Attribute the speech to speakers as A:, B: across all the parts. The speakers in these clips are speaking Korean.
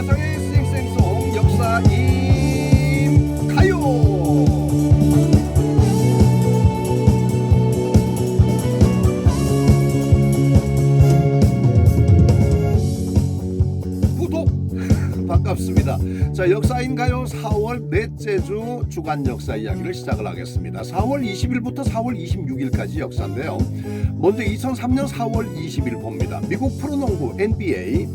A: 박혜성의 쌩쌩송 역사인 가요. 구독 반갑습니다. 자, 역사인 가요 4월 넷째 주 주간 역사 이야기를 시작을 하겠습니다. 4월 20일부터 4월 26일까지 역사인데요. 먼저 2003년 4월 20일 봅니다. 미국 프로농구 NBA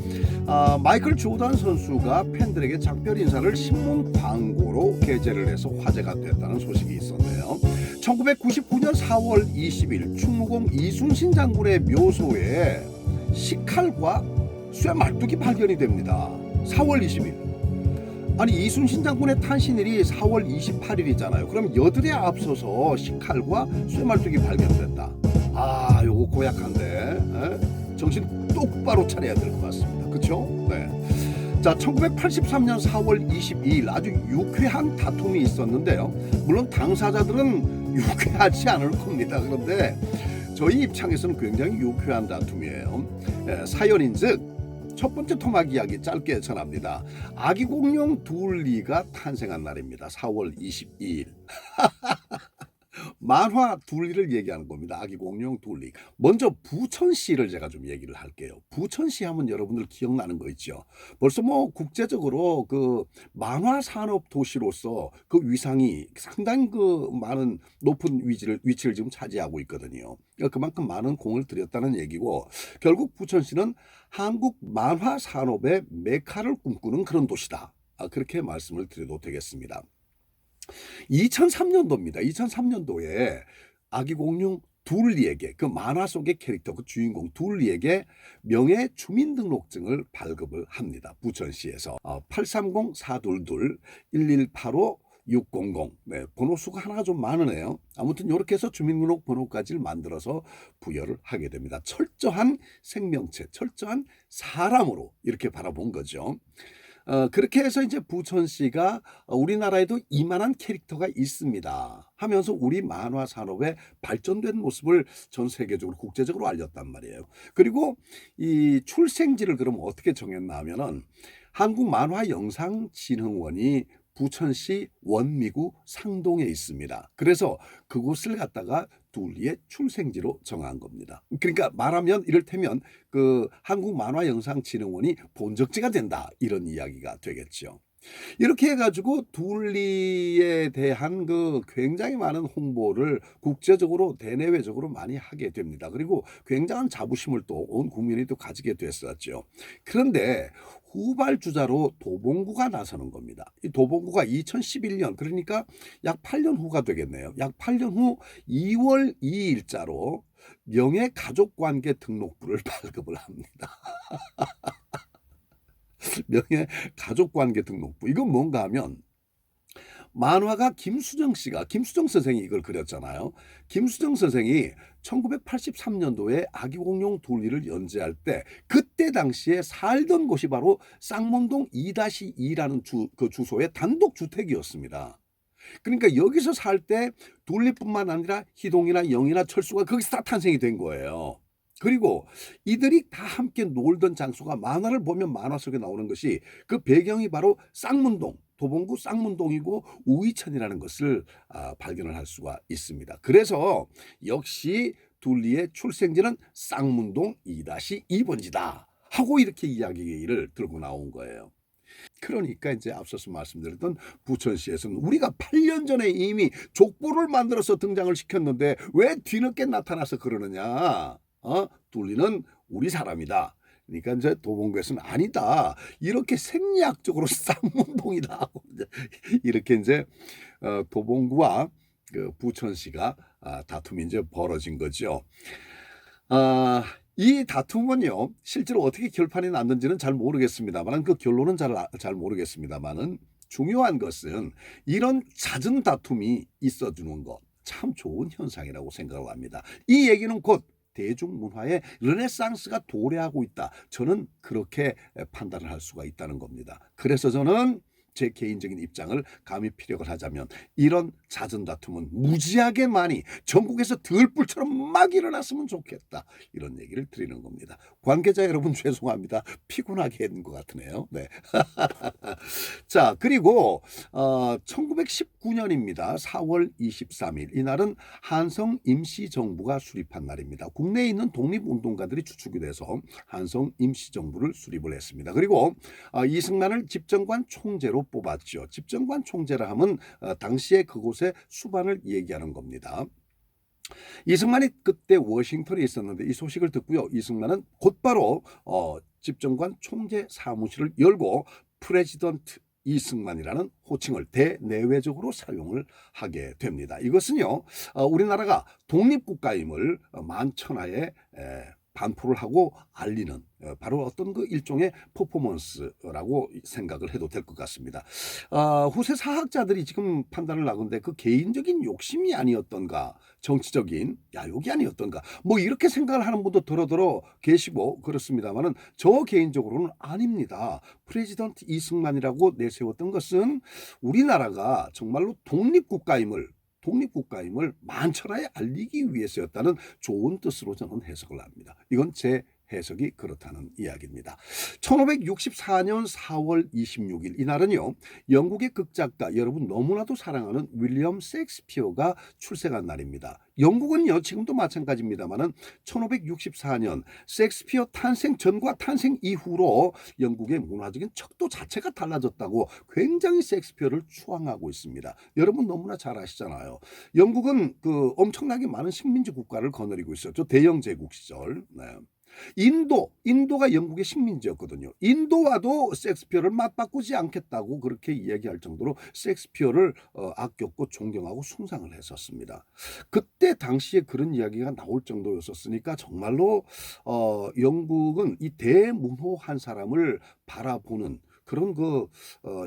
A: 마이클 조던 선수가 팬들에게 작별 인사를 신문 광고로 게재를 해서 화제가 됐다는 소식이 있었네요. 1999년 4월 20일 충무공 이순신 장군의 묘소에 식칼과 쇠말뚝이 발견이 됩니다. 4월 20일. 아니, 이순신 장군의 탄신일이 4월 28일이잖아요. 그럼 여들에 앞서서 식칼과 쇠말뚝이 발견된다. 요거 고약한데 정신 똑바로 차려야 될 것 같습니다. 그렇죠? 네. 자, 1983년 4월 22일 아주 유쾌한 다툼이 있었는데요. 물론 당사자들은 유쾌하지 않을 겁니다. 그런데 저희 입장에서는 굉장히 유쾌한 다툼이에요. 사연인즉 첫 번째 토막 이야기 짧게 전합니다. 아기 공룡 둘리가 탄생한 날입니다. 4월 22일. 만화 둘리를 얘기하는 겁니다. 아기 공룡 둘리. 먼저 부천시를 제가 좀 얘기를 할게요. 부천시 하면 여러분들 기억나는 거 있죠. 벌써 뭐 국제적으로 그 만화 산업 도시로서 그 위상이 상당히 그 많은 높은 위치를 지금 차지하고 있거든요. 그러니까 그만큼 많은 공을 들였다는 얘기고, 결국 부천시는 한국 만화 산업의 메카를 꿈꾸는 그런 도시다. 그렇게 말씀을 드려도 되겠습니다. 2003년도입니다. 2003년도에 아기 공룡 둘리에게, 그 만화 속의 캐릭터, 그 주인공 둘리에게 명예 주민등록증을 발급을 합니다. 부천시에서 830-422-1185-600. 네, 번호 수가 하나가 좀 많으네요. 아무튼 이렇게 해서 주민등록 번호까지 만들어서 부여를 하게 됩니다. 철저한 생명체, 철저한 사람으로 이렇게 바라본 거죠. 그렇게 해서 이제 부천시가 우리나라에도 이만한 캐릭터가 있습니다 하면서 우리 만화 산업의 발전된 모습을 전 세계적으로 국제적으로 알렸단 말이에요. 그리고 이 출생지를 그럼 어떻게 정했나 하면은 한국만화영상진흥원이 부천시 원미구 상동에 있습니다. 그래서 그곳을 갖다가 둘리의 출생지로 정한 겁니다. 그러니까 말하면 이를테면 그 한국만화영상진흥원이 본적지가 된다, 이런 이야기가 되겠죠. 이렇게 해가지고 둘리에 대한 그 굉장히 많은 홍보를 국제적으로 대내외적으로 많이 하게 됩니다. 그리고 굉장한 자부심을 또 온 국민이 또 가지게 됐었죠. 그런데 후발주자로 도봉구가 나서는 겁니다. 이 도봉구가 2011년, 그러니까 약 8년 후가 되겠네요. 약 8년 후 2월 2일자로 명예가족관계 등록부를 발급을 합니다. 명예가족관계 등록부. 이건 뭔가 하면, 만화가 김수정 선생이 이걸 그렸잖아요. 김수정 선생이 1983년도에 아기 공룡 둘리를 연재할 때, 그때 당시에 살던 곳이 바로 쌍문동 2-2라는 그 주소의 단독 주택이었습니다. 그러니까 여기서 살 때 둘리뿐만 아니라 희동이나 영이나 철수가 거기서 다 탄생이 된 거예요. 그리고 이들이 다 함께 놀던 장소가, 만화를 보면 만화 속에 나오는 것이, 그 배경이 바로 쌍문동, 도봉구 쌍문동이고 우이천이라는 것을 발견을 할 수가 있습니다. 그래서 역시 둘리의 출생지는 쌍문동 2-2번지다 하고 이렇게 이야기를 들고 나온 거예요. 그러니까 이제 앞서서 말씀드렸던 부천시에서는 우리가 8년 전에 이미 족보를 만들어서 등장을 시켰는데 왜 뒤늦게 나타나서 그러느냐. 둘리는 우리 사람이다. 그러니까 이제 도봉구에서는 아니다, 이렇게 생리학적으로 쌍문동이다. 이렇게 이제 도봉구와 그 부천시가 다툼이 이제 벌어진 거죠. 이 다툼은요, 실제로 어떻게 결판이 났는지는 잘 모르겠습니다만, 그 결론은 잘 모르겠습니다만은, 중요한 것은 이런 잦은 다툼이 있어주는 것, 참 좋은 현상이라고 생각을 합니다. 이 얘기는 곧 대중문화의 르네상스가 도래하고 있다, 저는 그렇게 판단을 할 수가 있다는 겁니다. 그래서 저는 제 개인적인 입장을 감히 피력을 하자면 이런 잦은 다툼은 무지하게 많이 전국에서 들불처럼 막 일어났으면 좋겠다. 이런 얘기를 드리는 겁니다. 관계자 여러분 죄송합니다. 피곤하게 했는 것 같으네요. 네. 자, 그리고 1919년입니다. 4월 23일. 이날은 한성 임시정부가 수립한 날입니다. 국내에 있는 독립운동가들이 주축이 돼서 한성 임시정부를 수립을 했습니다. 그리고 이승만을 집정관 총재로 뽑았죠. 집정관 총재라 하면 당시에 그곳의 수반을 얘기하는 겁니다. 이승만이 그때 워싱턴에 있었는데 이 소식을 듣고요. 이승만은 곧바로 집정관 총재 사무실을 열고 프레지던트 이승만이라는 호칭을 대내외적으로 사용을 하게 됩니다. 이것은요, 우리나라가 독립국가임을 만천하에 반포를 하고 알리는 바로 어떤 그 일종의 퍼포먼스라고 생각을 해도 될 것 같습니다. 후세 사학자들이 지금 판단을 하건대 그 개인적인 욕심이 아니었던가, 정치적인 야욕이 아니었던가, 뭐 이렇게 생각을 하는 분도 더러더러 계시고 그렇습니다만은 저 개인적으로는 아닙니다. 프레지던트 이승만이라고 내세웠던 것은 우리나라가 정말로 독립국가임을 만천하에 알리기 위해서였다는 좋은 뜻으로 저는 해석을 합니다. 이건 제 해석이 그렇다는 이야기입니다. 1564년 4월 26일 이날은요. 영국의 극작가 여러분 너무나도 사랑하는 윌리엄 셰익스피어가 출생한 날입니다. 영국은요 지금도 마찬가지입니다만은 1564년 셰익스피어 탄생 전과 탄생 이후로 영국의 문화적인 척도 자체가 달라졌다고 굉장히 셰익스피어를 추앙하고 있습니다. 여러분 너무나 잘 아시잖아요. 영국은 그 엄청나게 많은 식민지 국가를 거느리고 있었죠. 대영 제국 시절. 네. 인도가 영국의 식민지였거든요. 인도와도 셰익스피어를 맞바꾸지 않겠다고 그렇게 이야기할 정도로 셰익스피어를 아꼈고 존경하고 숭상을 했었습니다. 그때 당시에 그런 이야기가 나올 정도였었으니까 정말로 영국은 이 대문호 한 사람을 바라보는 그런 그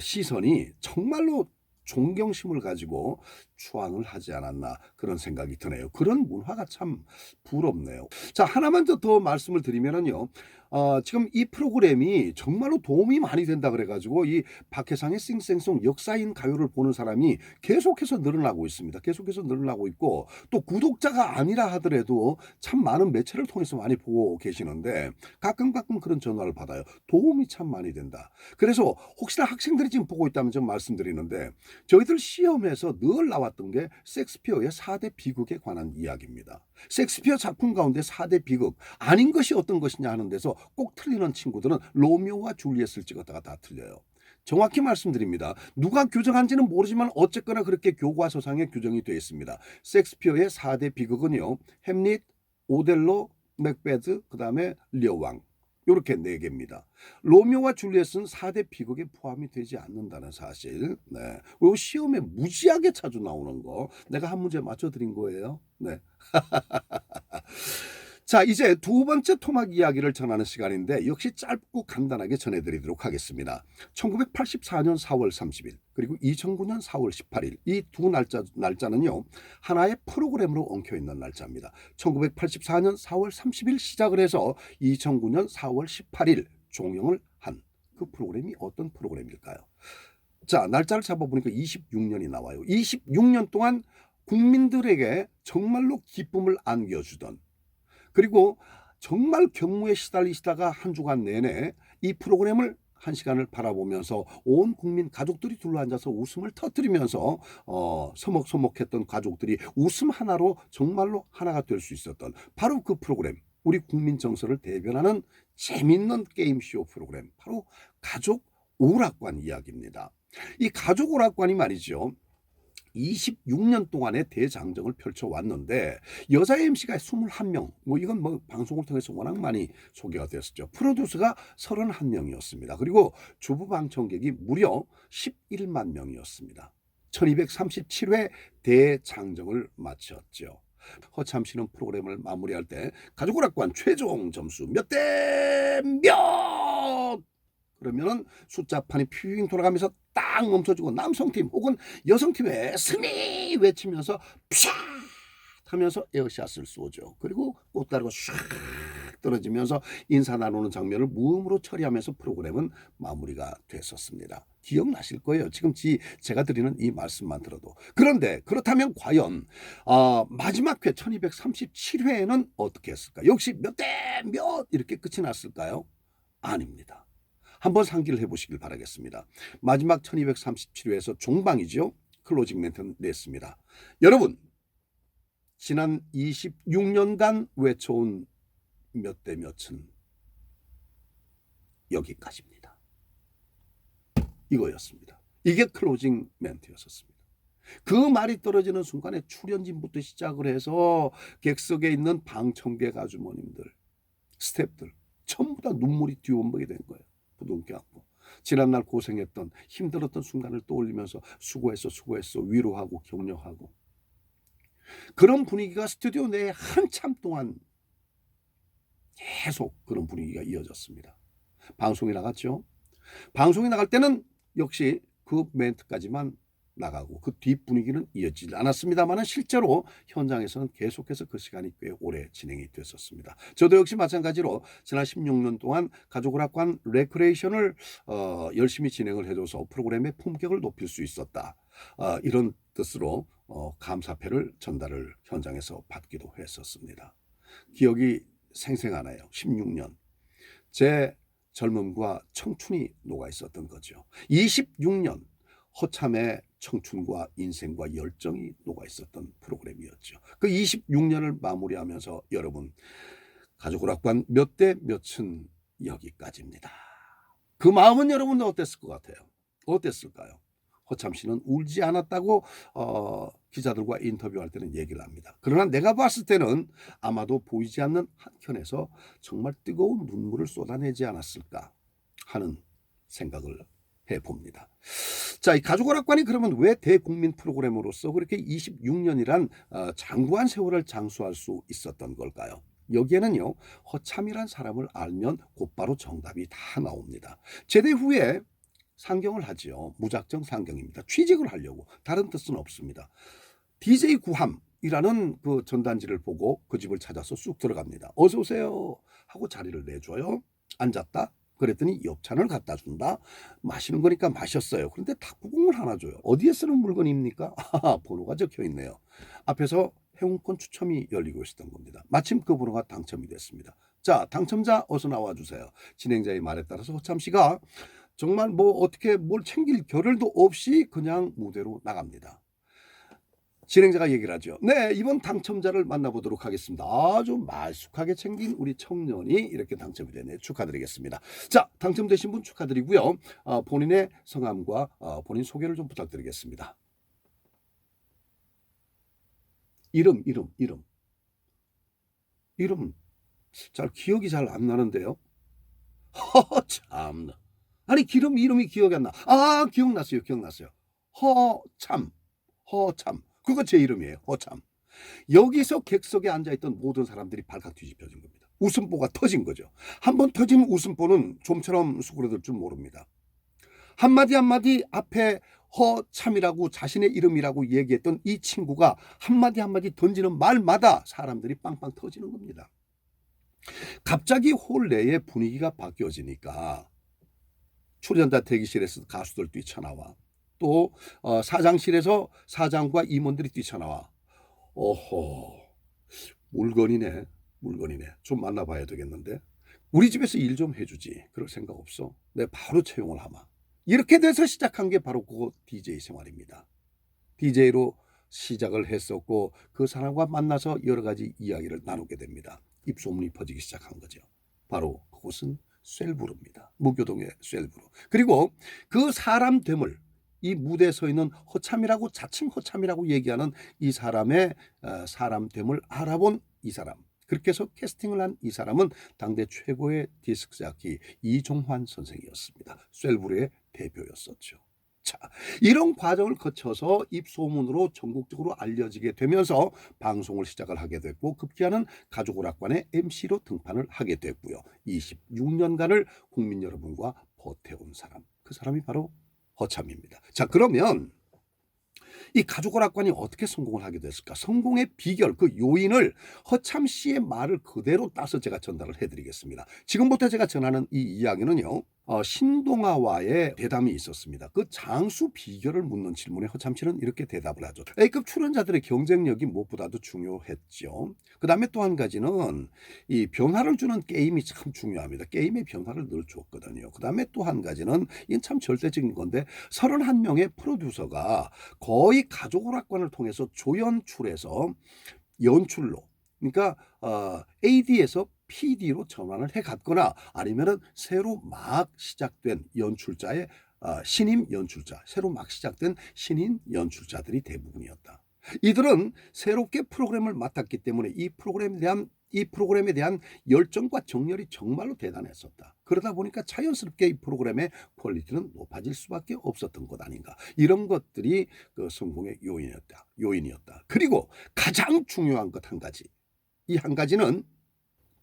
A: 시선이 정말로 존경심을 가지고 추앙을 하지 않았나 그런 생각이 드네요. 그런 문화가 참 부럽네요. 자, 하나만 더 말씀을 드리면은요. 지금 이 프로그램이 정말로 도움이 많이 된다 그래가지고 이 박해상의 싱생송 역사인 가요를 보는 사람이 계속해서 늘어나고 있습니다. 계속해서 늘어나고 있고 또 구독자가 아니라 하더라도 참 많은 매체를 통해서 많이 보고 계시는데 가끔 그런 전화를 받아요. 도움이 참 많이 된다. 그래서 혹시나 학생들이 지금 보고 있다면 좀 말씀드리는데 저희들 시험에서 늘 나왔던 게 셰익스피어의 4대 비극에 관한 이야기입니다. 셰익스피어 작품 가운데 4대 비극 아닌 것이 어떤 것이냐 하는 데서 꼭 틀리는 친구들은 로미오와 줄리엣을 찍었다가 다 틀려요. 정확히 말씀드립니다. 누가 규정한지는 모르지만 어쨌거나 그렇게 교과서상에 규정이 되어 있습니다. 셰익스피어의 4대 비극은요. 햄릿, 오델로, 맥베드, 그 다음에 리어왕. 이렇게 4개입니다. 로미오와 줄리엣은 4대 비극에 포함이 되지 않는다는 사실. 네. 요 시험에 무지하게 자주 나오는 거. 내가 한 문제 맞춰드린 거예요. 네. 자, 이제 두 번째 토막 이야기를 전하는 시간인데 역시 짧고 간단하게 전해드리도록 하겠습니다. 1984년 4월 30일 그리고 2009년 4월 18일 이 두 날짜는요. 하나의 프로그램으로 엉켜있는 날짜입니다. 1984년 4월 30일 시작을 해서 2009년 4월 18일 종영을 한 그 프로그램이 어떤 프로그램일까요? 자, 날짜를 잡아보니까 26년이 나와요. 26년 동안 국민들에게 정말로 기쁨을 안겨주던 그리고 정말 경무에 시달리시다가 한 주간 내내 이 프로그램을 한 시간을 바라보면서 온 국민 가족들이 둘러앉아서 웃음을 터뜨리면서 서먹서먹했던 가족들이 웃음 하나로 정말로 하나가 될 수 있었던 바로 그 프로그램 우리 국민 정서를 대변하는 재밌는 게임쇼 프로그램 바로 가족 오락관 이야기입니다. 이 가족 오락관이 말이죠. 26년 동안의 대장정을 펼쳐왔는데 여자 MC가 21명 이건 방송을 통해서 워낙 많이 소개가 됐었죠. 프로듀서가 31명이었습니다. 그리고 주부 방청객이 무려 11만 명이었습니다. 1237회 대장정을 마쳤죠. 허참 씨는 프로그램을 마무리할 때 가족오락관 최종 점수 몇 대 몇 그러면은 숫자판이 퓨잉 돌아가면서 딱 멈춰주고 남성팀 혹은 여성팀의 승리 외치면서 푸샥 하면서 에어샷을 쏘죠. 그리고 꽃다리가 샥 탁 떨어지면서 인사 나누는 장면을 무음으로 처리하면서 프로그램은 마무리가 됐었습니다. 기억나실 거예요. 지금 제가 드리는 이 말씀만 들어도. 그런데 그렇다면 과연 마지막 회 1237회에는 어떻게 했을까? 역시 몇 대 몇 이렇게 끝이 났을까요? 아닙니다. 한번 상기를 해보시길 바라겠습니다. 마지막 1237회에서 종방이죠. 클로징 멘트는 냈습니다. 여러분, 지난 26년간 외쳐온 몇 대 몇은 여기까지입니다. 이거였습니다. 이게 클로징 멘트였었습니다. 그 말이 떨어지는 순간에 출연진부터 시작을 해서 객석에 있는 방청객 아주머님들, 스태프들 전부 다 눈물이 뒤범벅이 된 거예요. 부둥켜 안고 지난날 고생했던 힘들었던 순간을 떠올리면서 수고했어 위로하고 격려하고, 그런 분위기가 스튜디오 내에 한참 동안 계속 그런 분위기가 이어졌습니다. 방송이 나갔죠. 방송이 나갈 때는 역시 그 멘트까지만 나가고 그 뒷 분위기는 이어지지 않았습니다만 실제로 현장에서는 계속해서 그 시간이 꽤 오래 진행이 됐었습니다. 저도 역시 마찬가지로 지난 16년 동안 가족오락관 레크레이션을 열심히 진행을 해줘서 프로그램의 품격을 높일 수 있었다. 이런 뜻으로 감사패를 전달을 현장에서 받기도 했었습니다. 기억이 생생하네요. 16년. 제 젊음과 청춘이 녹아 있었던 거죠. 26년 허참의 청춘과 인생과 열정이 녹아 있었던 프로그램이었죠. 그 26년을 마무리하면서 여러분, 가족오락관 몇 대 몇은 여기까지입니다. 그 마음은 여러분 어땠을 것 같아요? 어땠을까요? 허참 씨는 울지 않았다고 기자들과 인터뷰할 때는 얘기를 합니다. 그러나 내가 봤을 때는 아마도 보이지 않는 한켠에서 정말 뜨거운 눈물을 쏟아내지 않았을까 하는 생각을 해봅니다. 자, 이 가족오락관이 그러면 왜 대국민 프로그램으로서 그렇게 26년이란 장구한 세월을 장수할 수 있었던 걸까요? 여기에는요, 허참이란 사람을 알면 곧바로 정답이 다 나옵니다. 제대 후에 상경을 하지요. 무작정 상경입니다. 취직을 하려고. 다른 뜻은 없습니다. DJ 구함이라는 그 전단지를 보고 그 집을 찾아서 쑥 들어갑니다. 어서 오세요 하고 자리를 내줘요. 앉았다. 그랬더니 엽찬을 갖다 준다. 마시는 거니까 마셨어요. 그런데 탁구공을 하나 줘요. 어디에 쓰는 물건입니까? 번호가 적혀 있네요. 앞에서 회원권 추첨이 열리고 있었던 겁니다. 마침 그 번호가 당첨이 됐습니다. 자, 당첨자 어서 나와주세요. 진행자의 말에 따라서 허참 씨가 정말 어떻게 뭘 챙길 겨를도 없이 그냥 무대로 나갑니다. 진행자가 얘기를 하죠. 네, 이번 당첨자를 만나보도록 하겠습니다. 아주 말쑥하게 챙긴 우리 청년이 이렇게 당첨이 되네요. 축하드리겠습니다. 자, 당첨되신 분 축하드리고요. 본인의 성함과 본인 소개를 좀 부탁드리겠습니다. 이름 잘 기억이 잘 안 나는데요. 참나. 아니, 이름이 기억이 안 나. 기억났어요. 허참. 그거 제 이름이에요. 허참. 여기서 객석에 앉아있던 모든 사람들이 발칵 뒤집혀진 겁니다. 웃음보가 터진 거죠. 한번 터진 웃음보는 좀처럼 수그러들 줄 모릅니다. 한마디 앞에 허참이라고 자신의 이름이라고 얘기했던 이 친구가 한마디 던지는 말마다 사람들이 빵빵 터지는 겁니다. 갑자기 홀 내의 분위기가 바뀌어지니까 출연자 대기실에서 가수들 뛰쳐나와, 또 사장실에서 사장과 임원들이 뛰쳐나와. 어허, 물건이네. 좀 만나봐야 되겠는데. 우리 집에서 일 좀 해주지. 그럴 생각 없어? 내 바로 채용을 하마. 이렇게 돼서 시작한 게 바로 그 DJ 생활입니다. DJ로 시작을 했었고 그 사람과 만나서 여러 가지 이야기를 나누게 됩니다. 입소문이 퍼지기 시작한 거죠. 바로 그곳은 쇠부르입니다. 무교동의 쇠부르. 그리고 그 사람 됨을, 이 무대에 서 있는 허참이라고, 자칭 허참이라고 얘기하는 이 사람의 사람됨을 알아본 이 사람, 그렇게 해서 캐스팅을 한 이 사람은 당대 최고의 디스크자키 이종환 선생이었습니다. 쇠부르의 대표였었죠. 자, 이런 과정을 거쳐서 입소문으로 전국적으로 알려지게 되면서 방송을 시작을 하게 됐고 급기야는 가족오락관의 MC로 등판을 하게 됐고요. 26년간을 국민 여러분과 버텨온 사람, 그 사람이 바로 허참입니다. 자, 그러면 이 가족오락관이 어떻게 성공을 하게 됐을까? 성공의 비결, 그 요인을 허참 씨의 말을 그대로 따서 제가 전달을 해드리겠습니다. 지금부터 제가 전하는 이 이야기는요. 신동아와의 대담이 있었습니다. 그 장수 비결을 묻는 질문에 허참 씨는 이렇게 대답을 하죠. A급 출연자들의 경쟁력이 무엇보다도 중요했죠. 그 다음에 또 한 가지는 이 변화를 주는 게임이 참 중요합니다. 게임의 변화를 늘 줬거든요. 그 다음에 또 한 가지는 이건 참 절대적인 건데 31명의 프로듀서가 거의 가족오락관을 통해서 조연출해서 연출로, 그러니까 AD에서 PD로 전환을 해갔거나 아니면은 새로 막 시작된 연출자의 신임 연출자, 새로 막 시작된 신인 연출자들이 대부분이었다. 이들은 새롭게 프로그램을 맡았기 때문에 이 프로그램에 대한 열정과 정열이 정말로 대단했었다. 그러다 보니까 자연스럽게 이 프로그램의 퀄리티는 높아질 수밖에 없었던 것 아닌가. 이런 것들이 그 성공의 요인이었다. 그리고 가장 중요한 것 한 가지. 이 한 가지는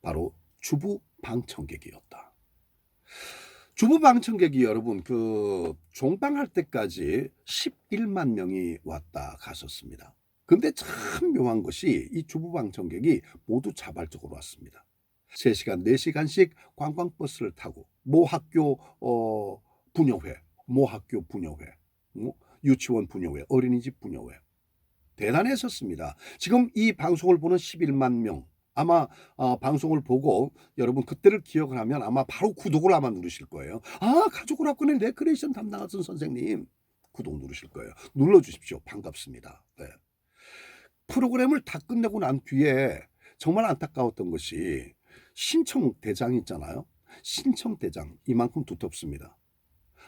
A: 바로 주부 방청객이었다. 주부 방청객이 여러분 그 종방할 때까지 11만 명이 왔다 갔었습니다. 근데 참 묘한 것이 이 주부 방청객이 모두 자발적으로 왔습니다. 3시간, 4시간씩 관광버스를 타고 모 학교 분여회, 모 학교 분여회, 유치원 분여회, 어린이집 분여회. 대단했었습니다. 지금 이 방송을 보는 11만 명, 아마 방송을 보고 여러분 그때를 기억을 하면 아마 바로 구독을 아마 누르실 거예요. 가족오락관의 레크레이션 담당하신 선생님, 구독 누르실 거예요. 눌러주십시오. 반갑습니다. 네. 프로그램을 다 끝내고 난 뒤에 정말 안타까웠던 것이 신청대장이 있잖아요. 신청대장 이만큼 두텁습니다.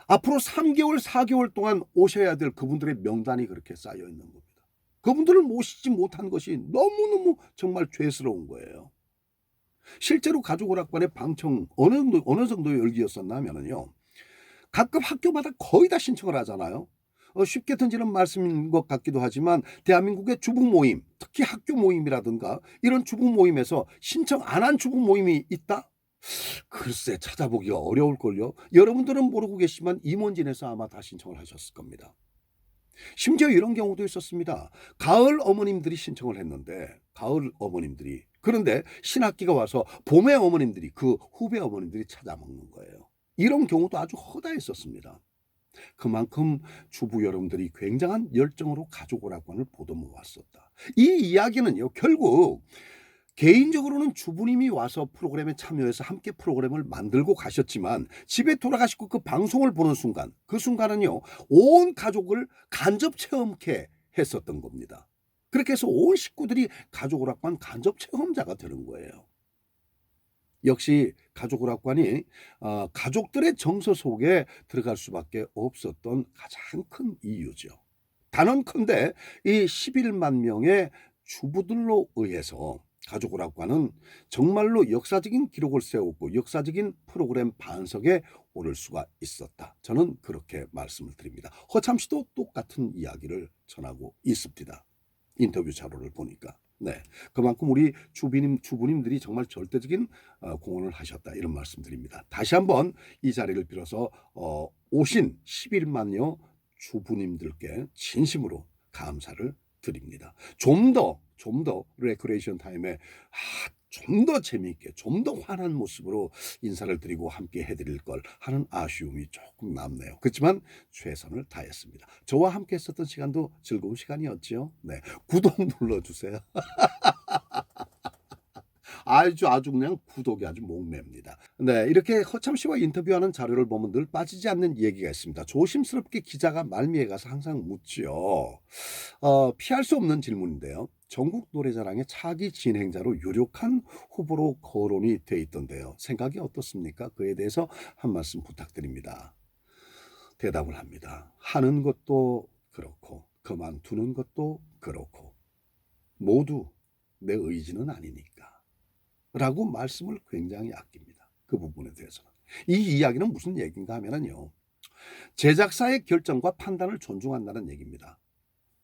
A: 앞으로 3개월, 4개월 동안 오셔야 될 그분들의 명단이 그렇게 쌓여 있는 겁니다. 그분들을 모시지 못한 것이 너무너무 정말 죄스러운 거예요. 실제로 가족오락관의 방청 어느 정도의 열기였었냐면요. 각급 학교마다 거의 다 신청을 하잖아요. 쉽게 던지는 말씀인 것 같기도 하지만 대한민국의 주부 모임, 특히 학교 모임이라든가 이런 주부 모임에서 신청 안 한 주부 모임이 있다? 글쎄 찾아보기가 어려울걸요. 여러분들은 모르고 계시지만 임원진에서 아마 다 신청을 하셨을 겁니다. 심지어 이런 경우도 있었습니다. 가을 어머님들이 신청을 했는데 가을 어머님들이 그런데 신학기가 와서 봄의 어머님들이 그 후배 어머님들이 찾아먹는 거예요. 이런 경우도 아주 허다했었습니다. 그만큼 주부 여러분들이 굉장한 열정으로 가족오락관을 보도모 왔었다. 이 이야기는요 결국 개인적으로는 주부님이 와서 프로그램에 참여해서 함께 프로그램을 만들고 가셨지만 집에 돌아가시고 그 방송을 보는 순간 그 순간은요 온 가족을 간접 체험케 했었던 겁니다. 그렇게 해서 온 식구들이 가족오락관 간접 체험자가 되는 거예요. 역시 가족오락관이 가족들의 정서 속에 들어갈 수밖에 없었던 가장 큰 이유죠. 단언컨대 이 11만 명의 주부들로 의해서 가족오락관은 정말로 역사적인 기록을 세웠고 역사적인 프로그램 반석에 오를 수가 있었다. 저는 그렇게 말씀을 드립니다. 허참 씨도 똑같은 이야기를 전하고 있습니다. 인터뷰 자료를 보니까. 네, 그만큼 우리 주부님들이 정말 절대적인 공헌을 하셨다 이런 말씀드립니다. 다시 한번 이 자리를 빌어서 오신 11만여 주부님들께 진심으로 감사를 드립니다. 좀 더 레크레이션 타임에 좀 더 재미있게 좀 더 환한 모습으로 인사를 드리고 함께 해드릴 걸 하는 아쉬움이 조금 남네요. 그렇지만 최선을 다했습니다. 저와 함께 했었던 시간도 즐거운 시간이었죠. 네, 구독 눌러주세요. 아주 그냥 구독이 아주 목매입니다. 네, 이렇게 허참 씨와 인터뷰하는 자료를 보면 늘 빠지지 않는 얘기가 있습니다. 조심스럽게 기자가 말미에 가서 항상 묻지요. 피할 수 없는 질문인데요. 전국 노래자랑의 차기 진행자로 유력한 후보로 거론이 돼 있던데요. 생각이 어떻습니까? 그에 대해서 한 말씀 부탁드립니다. 대답을 합니다. 하는 것도 그렇고 그만두는 것도 그렇고 모두 내 의지는 아니니까 라고 말씀을 굉장히 아낍니다. 그 부분에 대해서는. 이 이야기는 무슨 얘기인가 하면요. 제작사의 결정과 판단을 존중한다는 얘기입니다.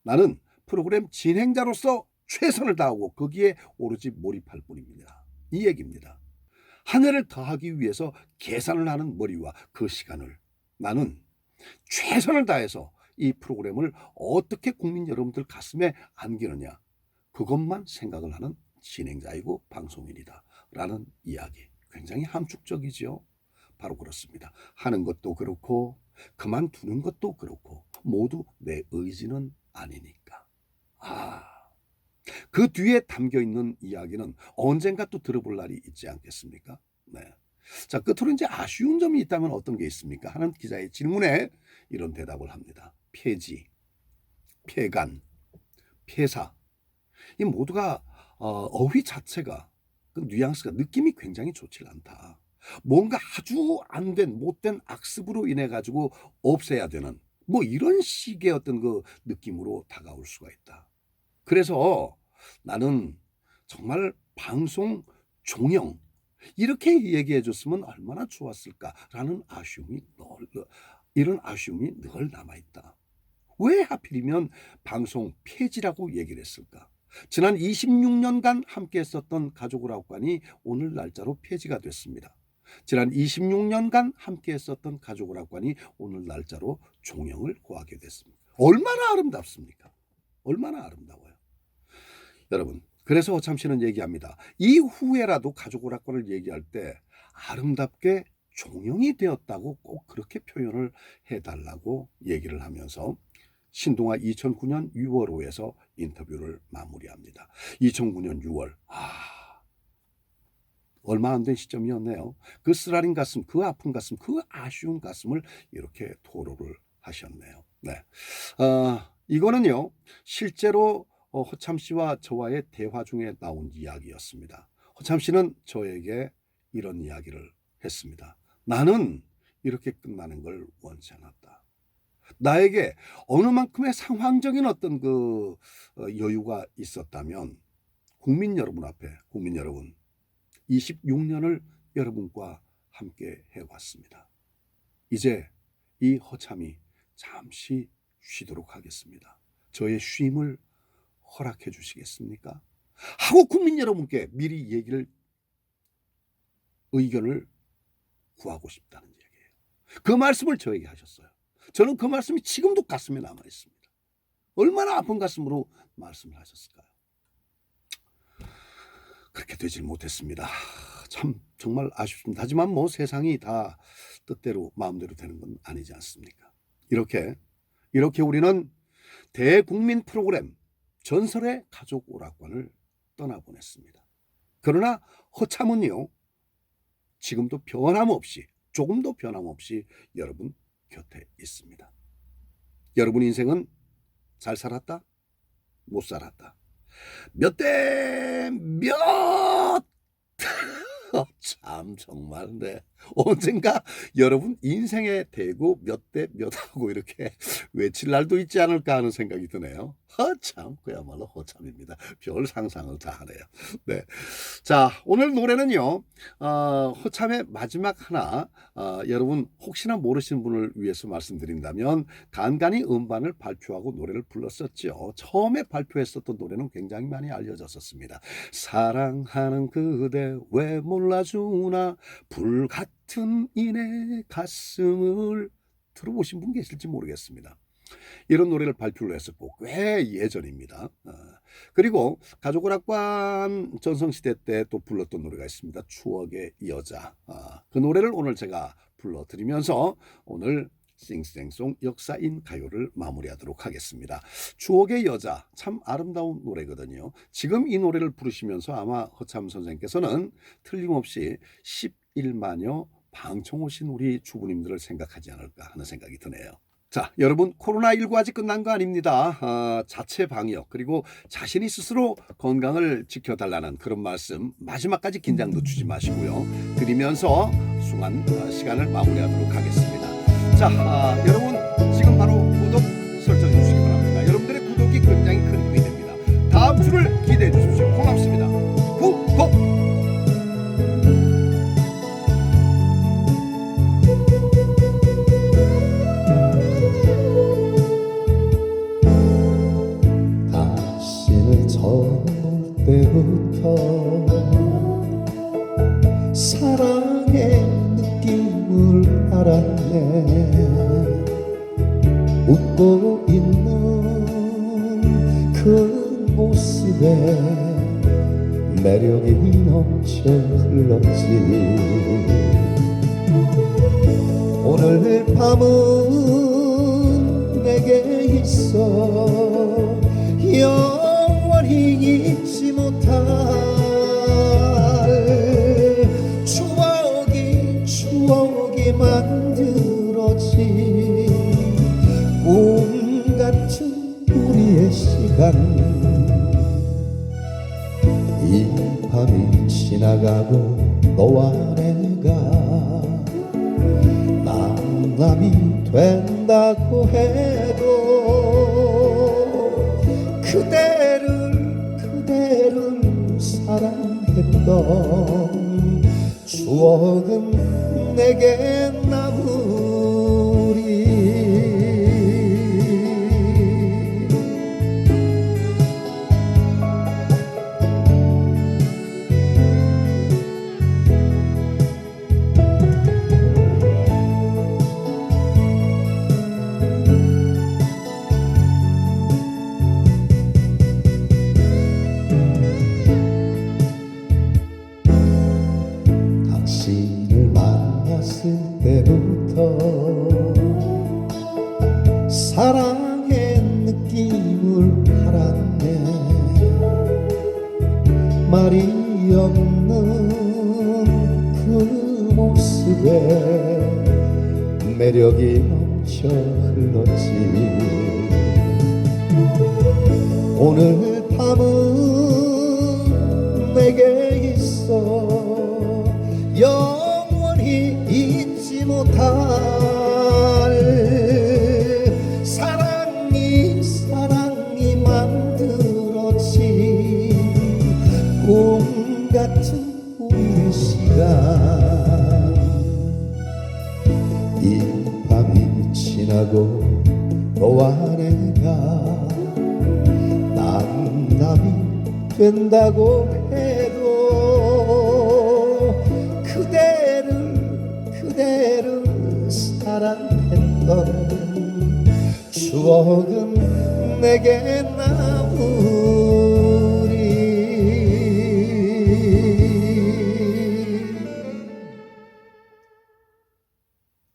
A: 나는 프로그램 진행자로서 최선을 다하고 거기에 오로지 몰입할 뿐입니다. 이 얘기입니다. 한 해를 더하기 위해서 계산을 하는 머리와 그 시간을 나는 최선을 다해서 이 프로그램을 어떻게 국민 여러분들 가슴에 안기느냐, 그것만 생각을 하는 진행자이고 방송인이다 라는 이야기, 굉장히 함축적이지요. 바로 그렇습니다. 하는 것도 그렇고 그만두는 것도 그렇고 모두 내 의지는 아니니까. 그 뒤에 담겨있는 이야기는 언젠가 또 들어볼 날이 있지 않겠습니까? 네. 자, 끝으로 이제 아쉬운 점이 있다면 어떤 게 있습니까? 하는 기자의 질문에 이런 대답을 합니다. 폐지, 폐간, 폐사, 이 모두가 어휘 자체가, 그 뉘앙스가, 느낌이 굉장히 좋지 않다. 뭔가 아주 안된 못된 악습으로 인해 가지고 없애야 되는 뭐 이런 식의 어떤 그 느낌으로 다가올 수가 있다. 그래서 나는 정말 방송 종영 이렇게 얘기해 줬으면 얼마나 좋았을까라는 이런 아쉬움이 늘 남아있다. 왜 하필이면 방송 폐지라고 얘기를 했을까? 지난 26년간 함께 했었던 가족오락관이 오늘 날짜로 폐지가 됐습니다. 지난 26년간 함께 했었던 가족오락관이 오늘 날짜로 종영을 고하게 됐습니다. 얼마나 아름답습니까? 얼마나 아름다워요. 여러분, 그래서 허참씨는 얘기합니다. 이후에라도 가족오락관을 얘기할 때 아름답게 종영이 되었다고 꼭 그렇게 표현을 해달라고 얘기를 하면서 신동아 2009년 6월호에서 인터뷰를 마무리합니다. 2009년 6월, 얼마 안 된 시점이었네요. 그 쓰라린 가슴, 그 아픈 가슴, 그 아쉬운 가슴을 이렇게 토로를 하셨네요. 네, 이거는요 실제로 허참 씨와 저와의 대화 중에 나온 이야기였습니다. 허참 씨는 저에게 이런 이야기를 했습니다. 나는 이렇게 끝나는 걸 원치 않았다. 나에게 어느 만큼의 상황적인 어떤 그 여유가 있었다면 국민 여러분 앞에, 국민 여러분, 26년을 여러분과 함께 해왔습니다. 이제 이 허참이 잠시 쉬도록 하겠습니다. 저의 쉼을 허락해 주시겠습니까? 하고 국민 여러분께 미리 의견을 구하고 싶다는 얘기예요. 그 말씀을 저에게 하셨어요. 저는 그 말씀이 지금도 가슴에 남아 있습니다. 얼마나 아픈 가슴으로 말씀을 하셨을까요? 그렇게 되질 못했습니다. 참 정말 아쉽습니다. 하지만 뭐 세상이 다 뜻대로 마음대로 되는 건 아니지 않습니까? 이렇게 우리는 대국민 프로그램 전설의 가족 오락관을 떠나보냈습니다. 그러나 허참은요 지금도 변함없이, 조금도 변함없이 여러분 곁에 있습니다. 여러분 인생은 잘 살았다? 못 살았다? 몇 대 몇? 참 정말 언젠가 여러분 인생의 대고 몇 대 몇하고 이렇게 외칠 날도 있지 않을까 하는 생각이 드네요. 참 그야말로 허참입니다. 별 상상을 다 하네요. 네, 자 오늘 노래는요 허참의 마지막 하나, 여러분 혹시나 모르시는 분을 위해서 말씀드린다면 간간히 음반을 발표하고 노래를 불렀었죠. 처음에 발표했었던 노래는 굉장히 많이 알려졌었습니다. 사랑하는 그대 왜 몰라주나 불같은 이내 가슴을, 들어보신 분 계실지 모르겠습니다. 이런 노래를 발표를 했었고 꽤 예전입니다. 그리고 가족오락관 전성시대 때 또 불렀던 노래가 있습니다. 추억의 여자. 그 노래를 오늘 제가 불러드리면서 오늘 싱생송 역사인 가요를 마무리하도록 하겠습니다. 추억의 여자, 참 아름다운 노래거든요. 지금 이 노래를 부르시면서 아마 허참 선생님께서는 틀림없이 11만여 방청 오신 우리 주부님들을 생각하지 않을까 하는 생각이 드네요. 자, 여러분 코로나19 아직 끝난 거 아닙니다. 자체 방역 그리고 자신이 스스로 건강을 지켜달라는 그런 말씀 마지막까지 긴장 늦추지 마시고요. 드리면서 숭한 시간을 마무리하도록 하겠습니다. 자, 여러분 지금 바로 구독 설정해 주시기 바랍니다. 여러분들의 구독이 굉장히 큰 힘이 됩니다. 다음 주를 기대해 주십시오. 고맙습니다. 구독!
B: 때부터 사랑의 느낌을 알았네. 웃고 있는 그 모습에 매력이 넘쳐 흘렀지. 오늘 밤은 내게 있어 영원히 잊지 못할 추억이 만들어진 꿈 같은 우리의 시간. 이 밤이 지나가고 너와 내가 남남이 된다고 해도 그대를 사랑했던 추억은 내게 남으리. 당신을 만났을 때부터 사랑의 느낌을 알았네. 말이 없는 그 모습에 매력이 넘쳐 흘렀지. 오늘 밤은 내게 있어 영원히 잊지 못할 사랑이 만들어진 꿈 같은 우리의 시간. 이 밤이 지나고 너와 내가 남남이 된다고 해도 그대를 사랑했던 추억은 내게 남